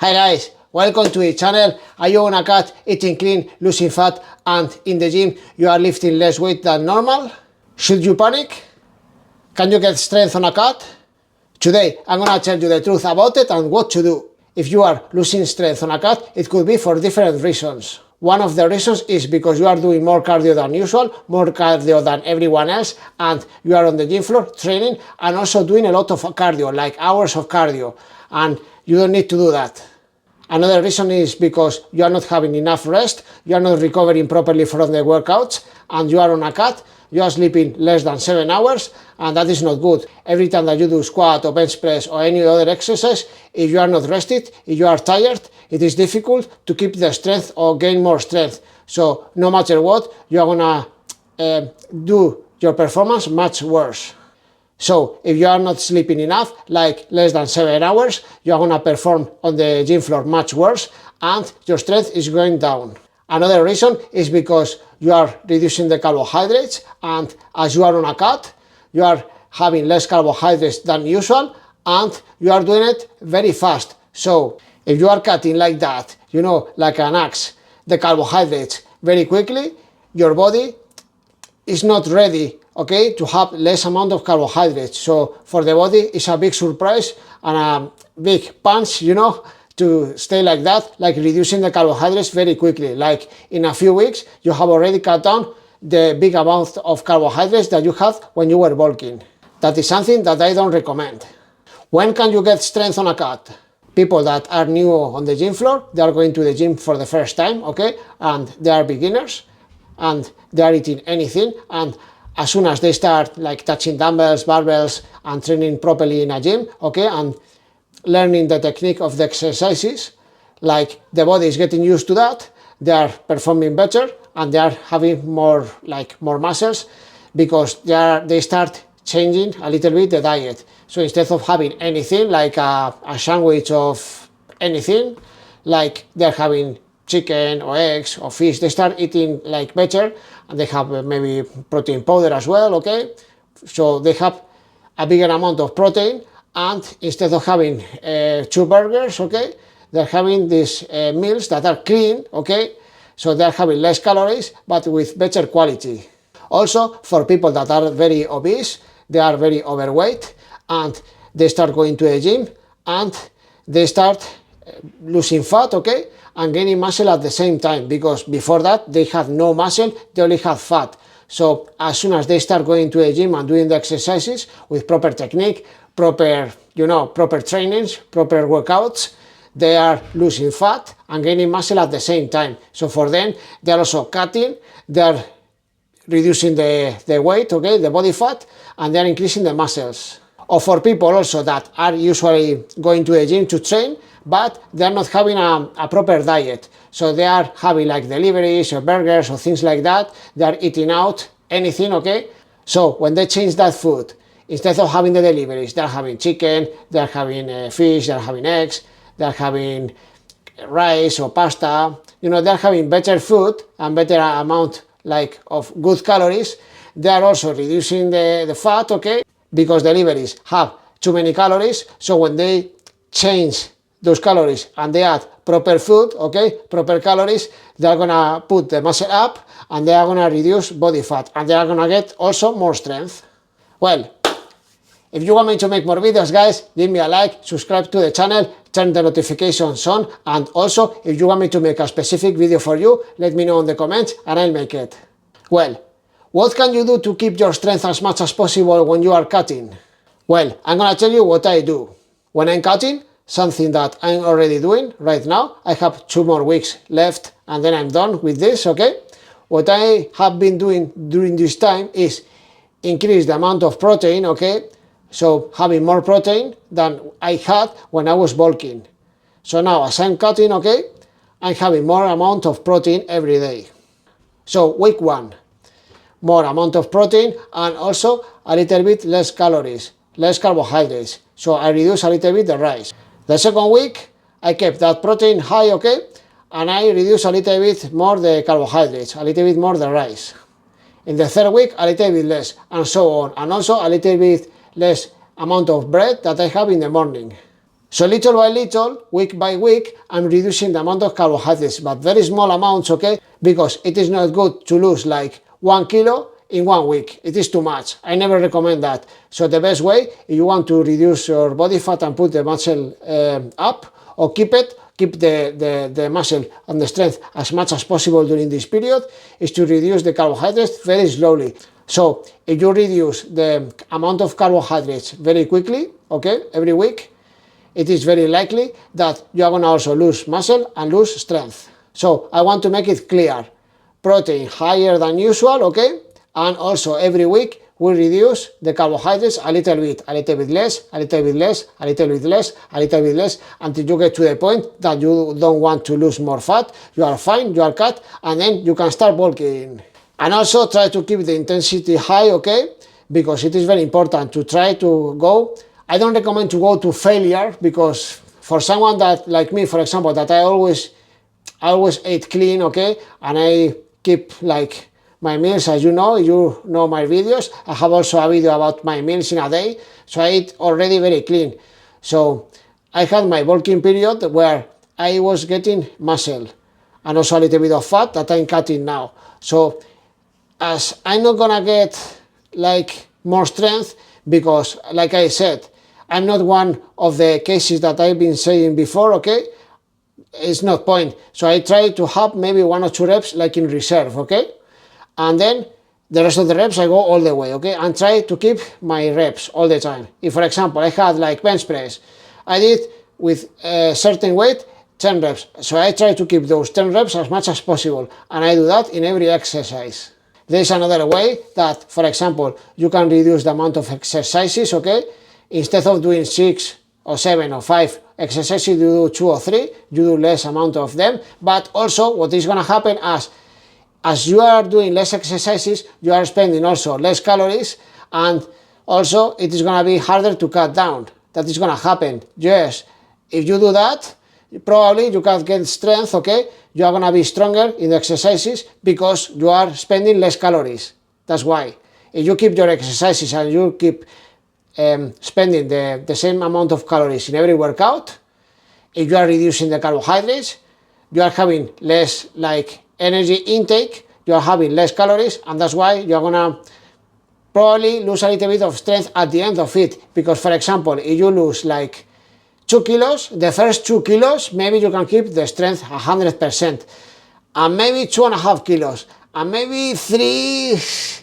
Hi guys, welcome to the channel. Are you on a cut, eating clean, losing fat, and in the gym you are lifting less weight than normal? Should you panic? Can you get strength on a cut? Today I'm gonna tell you the truth about it and what to do. If you are losing strength on a cut, it could be for different reasons. One of the reasons is because you are doing more cardio than usual, more cardio than everyone else, and you are on the gym floor training and also doing a lot of cardio, like hours of cardio, and you don't need to do that. Another reason is because you are not having enough rest, you are not recovering properly from the workouts, and you are on a cut, you are sleeping less than 7 hours, and that is not good. Every time that you do squat or bench press or any other exercise, if you are not rested, if you are tired, it is difficult to keep the strength or gain more strength. So no matter what, you are gonna do your performance much worse. So if you are not sleeping enough, like less than 7 hours, you are gonna perform on the gym floor much worse and your strength is going down. Another reason is because you are reducing the carbohydrates, and as you are on a cut, you are having less carbohydrates than usual and you are doing it very fast. So if you are cutting like that, you know, like an axe, the carbohydrates very quickly, your body is not ready, okay, to have less amount of carbohydrates. So for the body, it's a big surprise and a big punch, you know, to stay like that, like reducing the carbohydrates very quickly. Like in a few weeks, you have already cut down the big amount of carbohydrates that you had when you were bulking. That is something that I don't recommend. When can you get strength on a cut? People that are new on the gym floor, they are going to the gym for the first time, okay, and they are beginners and they are eating anything, and as soon as they start like touching dumbbells, barbells, and training properly in a gym, okay, and learning the technique of the exercises, like the body is getting used to that, they are performing better and they are having more muscles because they start changing a little bit the diet. So instead of having anything like a sandwich of anything, like they're having chicken or eggs or fish, they start eating like better, and they have maybe protein powder as well, okay? So they have a bigger amount of protein, and instead of having 2 burgers, okay, they're having these meals that are clean, okay? So they're having less calories, but with better quality. Also, for people that are very obese, they are very overweight, and they start going to the gym, and they start losing fat, okay, and gaining muscle at the same time, because before that they had no muscle, they only had fat. So as soon as they start going to the gym and doing the exercises with proper technique, proper trainings, proper workouts, they are losing fat and gaining muscle at the same time. So for them, they are also cutting, they are reducing the weight, okay, the body fat, and they are increasing the muscles. Or for people also that are usually going to the gym to train, but they are not having a proper diet. So they are having like deliveries or burgers or things like that. They are eating out anything, okay? So when they change that food, instead of having the deliveries, they are having chicken, they are having fish, they are having eggs, they are having rice or pasta. You know, they are having better food and better amount like of good calories. They are also reducing the fat, okay? Because deliveries have too many calories. So when they change those calories and they add proper food, okay, proper calories, they are gonna put the muscle up and they are gonna reduce body fat and they are gonna get also more strength. Well, if you want me to make more videos, guys, leave me a like, subscribe to the channel, turn the notifications on, and also if you want me to make a specific video for you, let me know in the comments and I'll make it. Well, what can you do to keep your strength as much as possible when you are cutting? Well, I'm gonna tell you what I do. When I'm cutting, something that I'm already doing right now, I have 2 more weeks left and then I'm done with this, okay? What I have been doing during this time is increase the amount of protein, okay? So having more protein than I had when I was bulking. So now as I'm cutting, okay, I'm having more amount of protein every day. So week 1, more amount of protein and also a little bit less calories, less carbohydrates. So I reduce a little bit the rice. The second week, I kept that protein high, okay, and I reduce a little bit more the carbohydrates, a little bit more the rice. In the third week, a little bit less, and so on. And also a little bit less amount of bread that I have in the morning. So little by little, week by week, I'm reducing the amount of carbohydrates, but very small amounts, okay? Because it is not good to lose like 1 kilo in 1 week. It is too much. I never recommend that. So the best way, if you want to reduce your body fat and put the muscle up, or keep the muscle and the strength as much as possible during this period, is to reduce the carbohydrates very slowly. So if you reduce the amount of carbohydrates very quickly, okay, every week, it is very likely that you are going to also lose muscle and lose strength. So I want to make it clear. Protein higher than usual, okay? And also every week we reduce the carbohydrates a little bit less, a little bit less, a little bit less, a little bit less, until you get to the point that you don't want to lose more fat. You are fine, you are cut, and then you can start bulking. And also try to keep the intensity high, okay? Because it is very important to try to go. I don't recommend to go to failure, because for someone that, like me, for example, that I always ate clean, okay? And I keep like my meals, as you know my videos. I have also a video about my meals in a day. So I eat already very clean. So I had my bulking period where I was getting muscle and also a little bit of fat that I'm cutting now. So as I'm not gonna get like more strength, because like I said, I'm not one of the cases that I've been saying before, okay? It's not point. So I try to have maybe 1 or 2 reps like in reserve, okay? And then the rest of the reps I go all the way, okay? And try to keep my reps all the time. If, for example, I had like bench press, I did with a certain weight 10 reps. So I try to keep those 10 reps as much as possible. And I do that in every exercise. There is another way that, for example, you can reduce the amount of exercises, okay? Instead of doing 6 or 7 or 5 exercises, you do 2 or 3, you do less amount of them. But also what is going to happen as you are doing less exercises, you are spending also less calories, and also it is going to be harder to cut down. That is going to happen. Yes, if you do that, probably you can get strength, okay? You are going to be stronger in the exercises because you are spending less calories. That's why. If you keep your exercises and you keep spending the same amount of calories in every workout, if you are reducing the carbohydrates, you are having less like energy intake, you are having less calories, and that's why you are gonna probably lose a little bit of strength at the end of it. Because, for example, if you lose like 2 kilos, the first 2 kilos, maybe you can keep the strength 100%, and maybe 2.5 kilos, and maybe 3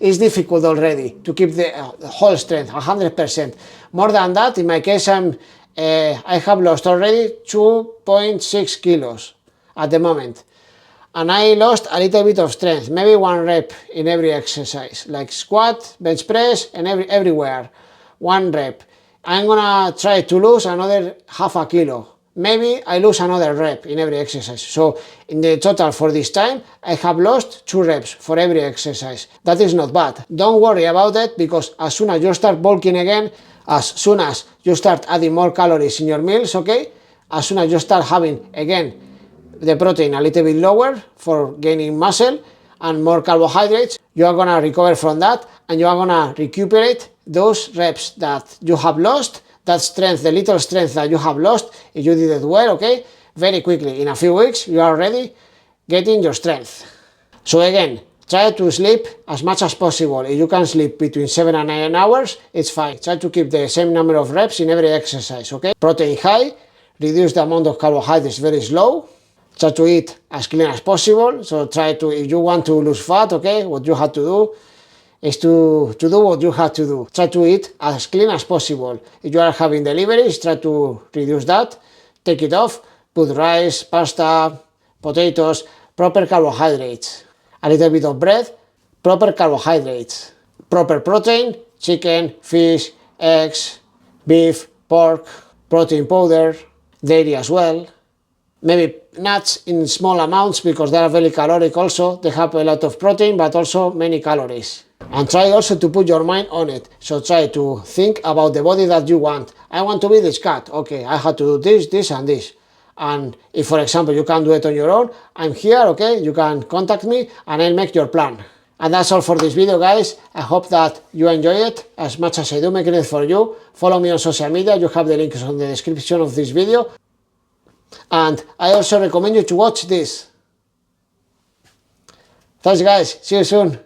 is difficult already to keep the whole strength 100%. More than that, in my case, I have lost already 2.6 kilos at the moment, and I lost a little bit of strength, maybe 1 rep in every exercise, like squat, bench press, and everywhere, 1 rep. I'm gonna try to lose another half a kilo. Maybe I lose another rep in every exercise. So in the total for this time, I have lost 2 reps for every exercise. That is not bad. Don't worry about it, because as soon as you start bulking again, as soon as you start adding more calories in your meals, okay? As soon as you start having again the protein a little bit lower for gaining muscle and more carbohydrates, you are gonna recover from that, and you are gonna recuperate those reps that you have lost, that strength, the little strength that you have lost, if you did it well, okay, very quickly. In a few weeks, you are already getting your strength. So again, try to sleep as much as possible. If you can sleep between 7 and 9 hours, it's fine. Try to keep the same number of reps in every exercise, okay? Protein high, reduce the amount of carbohydrates very slow, try to eat as clean as possible. So try to, if you want to lose fat, okay, what you have to do is to do what you have to do. Try to eat as clean as possible. If you are having deliveries, try to reduce that, take it off, put rice, pasta, potatoes, proper carbohydrates, a little bit of bread, proper carbohydrates, proper protein, chicken, fish, eggs, beef, pork, protein powder, dairy as well. Maybe nuts in small amounts, because they are very caloric also. They have a lot of protein, but also many calories. And try also to put your mind on it. So try to think about the body that you want. I want to be this cat. Okay, I have to do this, this, and this. And if, for example, you can't do it on your own, I'm here, okay? You can contact me and I'll make your plan. And that's all for this video, guys. I hope that you enjoy it as much as I do making it for you. Follow me on social media. You have the links on the description of this video. And I also recommend you to watch this. Thanks, guys. See you soon.